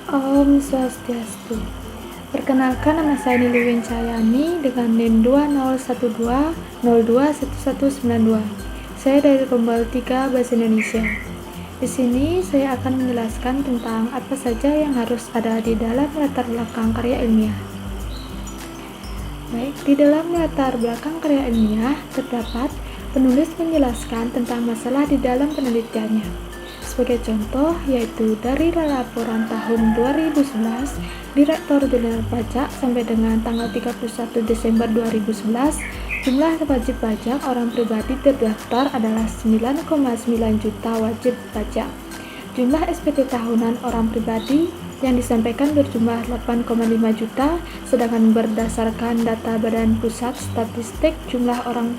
Om Swastiastu. Perkenalkan, nama saya Nili Wincayani dengan NIM 2012021192. Saya dari Pembal 3 Bahasa Indonesia. Di sini saya akan menjelaskan tentang apa saja yang harus ada di dalam latar belakang karya ilmiah. Baik, di dalam latar belakang karya ilmiah terdapat penulis menjelaskan tentang masalah di dalam penelitiannya. Sebagai contoh, yaitu dari laporan tahun 2011, Direktur Jenderal Pajak sampai dengan tanggal 31 Desember 2011, jumlah wajib pajak orang pribadi terdaftar adalah 9,9 juta wajib pajak. Jumlah SPT tahunan orang pribadi yang disampaikan berjumlah 8,5 juta, sedangkan berdasarkan data Badan Pusat Statistik, jumlah orang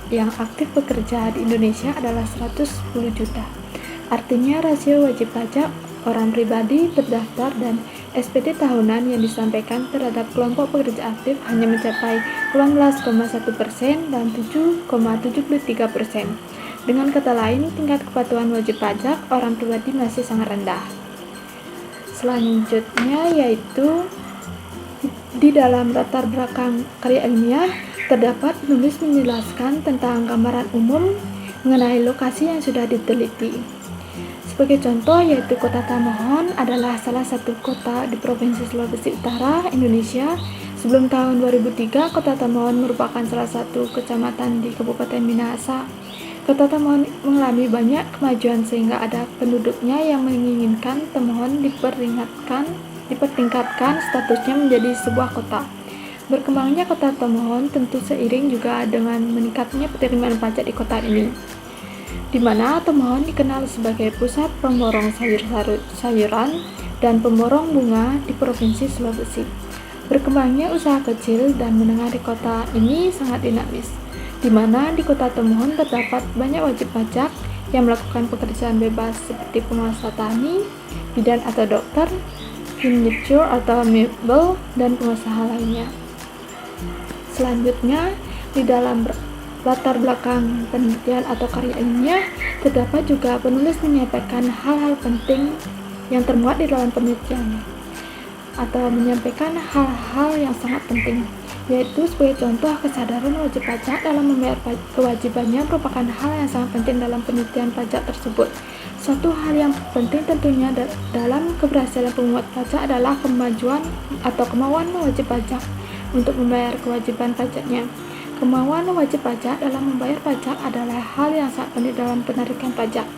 yang aktif bekerja di Indonesia adalah 110 juta. Artinya rasio wajib pajak orang pribadi terdaftar dan SPT tahunan yang disampaikan terhadap kelompok pekerja aktif hanya mencapai 18,1% dan 7,73%. Dengan kata lain, tingkat kepatuhan wajib pajak orang pribadi masih sangat rendah. Selanjutnya yaitu di dalam latar belakang karya ilmiah terdapat penulis menjelaskan tentang gambaran umum mengenai lokasi yang sudah diteliti. Sebagai contoh, yaitu Kota Tamohon adalah salah satu kota di Provinsi Sulawesi Utara, Indonesia. Sebelum tahun 2003, Kota Tamohon merupakan salah satu kecamatan di Kabupaten Minahasa. Kota Tamohon mengalami banyak kemajuan sehingga ada penduduknya yang menginginkan Tamohon dipertingkatkan statusnya menjadi sebuah kota. Berkembangnya Kota Tamohon tentu seiring juga dengan meningkatnya penerimaan pajak di kota ini, di mana Tamohon dikenal sebagai pusat pemborong sayuran dan pemborong bunga di Provinsi Sulawesi. Berkembangnya usaha kecil dan menengah di kota ini sangat dinamis, di mana di Kota Tamohon terdapat banyak wajib pajak yang melakukan pekerjaan bebas seperti penguasa tani, bidan atau dokter, furniture atau mebel, dan pengusaha lainnya. Selanjutnya, di dalam latar belakang penelitian atau karya ilmiah terdapat juga penulis menyampaikan hal-hal penting yang termuat di dalam penelitiannya atau menyampaikan hal-hal yang sangat penting, yaitu sebagai contoh kesadaran wajib pajak dalam membayar kewajibannya merupakan hal yang sangat penting dalam penelitian pajak tersebut. Suatu hal yang penting tentunya dalam keberhasilan pemungut pajak adalah kemajuan atau kemauan wajib pajak untuk membayar kewajiban pajaknya. Kemauan wajib pajak dalam membayar pajak adalah hal yang sangat penting dalam penarikan pajak.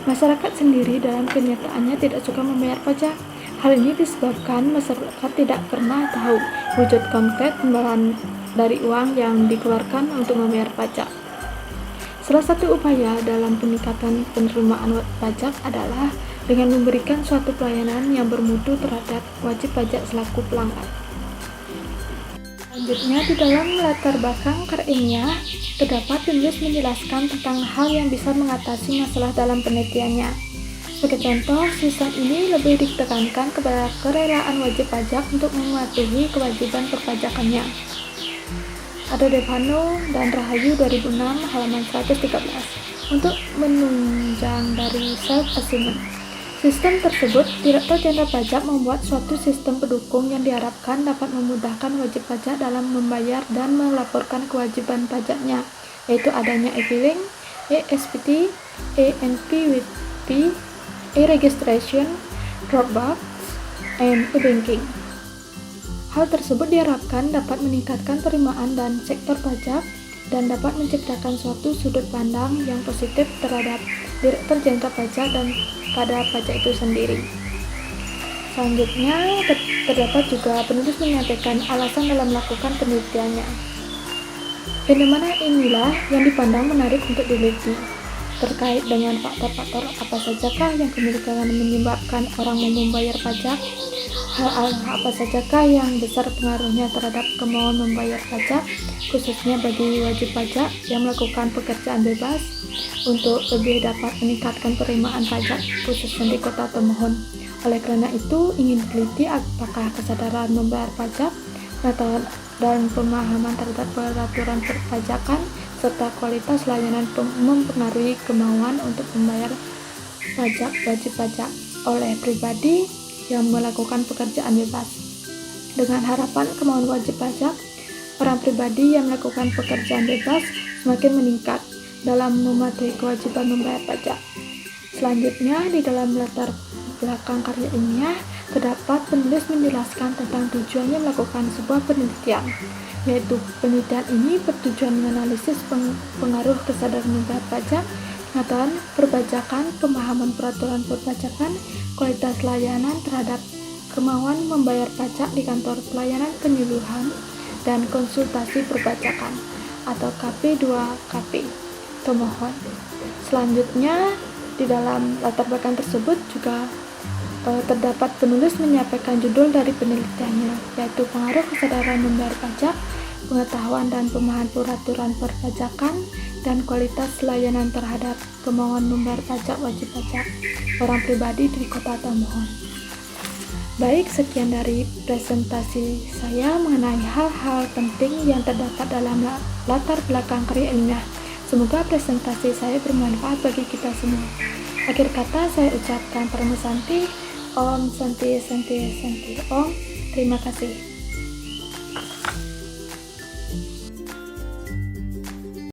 Masyarakat sendiri dalam kenyataannya tidak suka membayar pajak. Hal ini disebabkan masyarakat tidak pernah tahu wujud konkret imbalan dari uang yang dikeluarkan untuk membayar pajak. Salah satu upaya dalam peningkatan penerimaan pajak adalah dengan memberikan suatu pelayanan yang bermutu terhadap wajib pajak selaku pelanggan. Selanjutnya, di dalam latar belakang karya ilmiah terdapat penulis menjelaskan tentang hal yang bisa mengatasi masalah dalam penelitiannya. Sebagai contoh, sistem ini lebih ditekankan kepada kerelaan wajib pajak untuk mematuhi kewajiban perpajakannya. Ada Devano dan Rahayu 2006 halaman 113 untuk menunjang dari self-assessment. Sistem tersebut, Direktur Jenderal Pajak membuat suatu sistem pendukung yang diharapkan dapat memudahkan wajib pajak dalam membayar dan melaporkan kewajiban pajaknya, yaitu adanya e-filing, e-SPT, e-NPWP, e-registration, Dropbox, and e-banking. Hal tersebut diharapkan dapat meningkatkan penerimaan dan sektor pajak dan dapat menciptakan suatu sudut pandang yang positif terhadap Direktur Jenderal Pajak dan pada pajak itu sendiri. Selanjutnya, terdapat juga penulis menyampaikan alasan dalam melakukan penelitiannya. Fenomena inilah yang dipandang menarik untuk diteliti. Terkait dengan faktor-faktor apa sajakah yang kemudian menyebabkan orang mau membayar pajak? Hal apa sajakah yang besar pengaruhnya terhadap kemauan membayar pajak, khususnya bagi wajib pajak yang melakukan pekerjaan bebas, untuk lebih dapat meningkatkan penerimaan pajak khususnya di Kota Tamohon. Oleh karena itu, ingin teliti apakah kesadaran membayar pajak, pengetahuan dan pemahaman terhadap peraturan perpajakan, serta kualitas layanan mempengaruhi kemauan untuk membayar pajak wajib pajak oleh pribadi, yang melakukan pekerjaan bebas. Dengan harapan kemauan wajib pajak, orang pribadi yang melakukan pekerjaan bebas semakin meningkat dalam mematuhi kewajiban membayar pajak. Selanjutnya, di dalam latar belakang karya ilmiah, terdapat penulis menjelaskan tentang tujuannya melakukan sebuah penelitian, yaitu penelitian ini bertujuan menganalisis pengaruh kesadaran membayar pajak, pengetahuan perpajakan, pemahaman peraturan perpajakan, kualitas layanan terhadap kemauan membayar pajak di kantor pelayanan penyuluhan dan konsultasi perpajakan atau KP2KP pemohon. Selanjutnya, di dalam latar belakang tersebut juga terdapat penulis menyampaikan judul dari penelitiannya, yaitu pengaruh kesadaran membayar pajak, pengetahuan dan pemahaman peraturan perpajakan, dan kualitas layanan terhadap kemauan membayar pajak wajib pajak orang pribadi di kota pemohon. Baik, sekian dari presentasi saya mengenai hal-hal penting yang terdapat dalam latar belakang karya ilmiah. Semoga presentasi saya bermanfaat bagi kita semua. Akhir kata saya ucapkan Parama Santi, Om Santi Santi Santi Om. Terima kasih.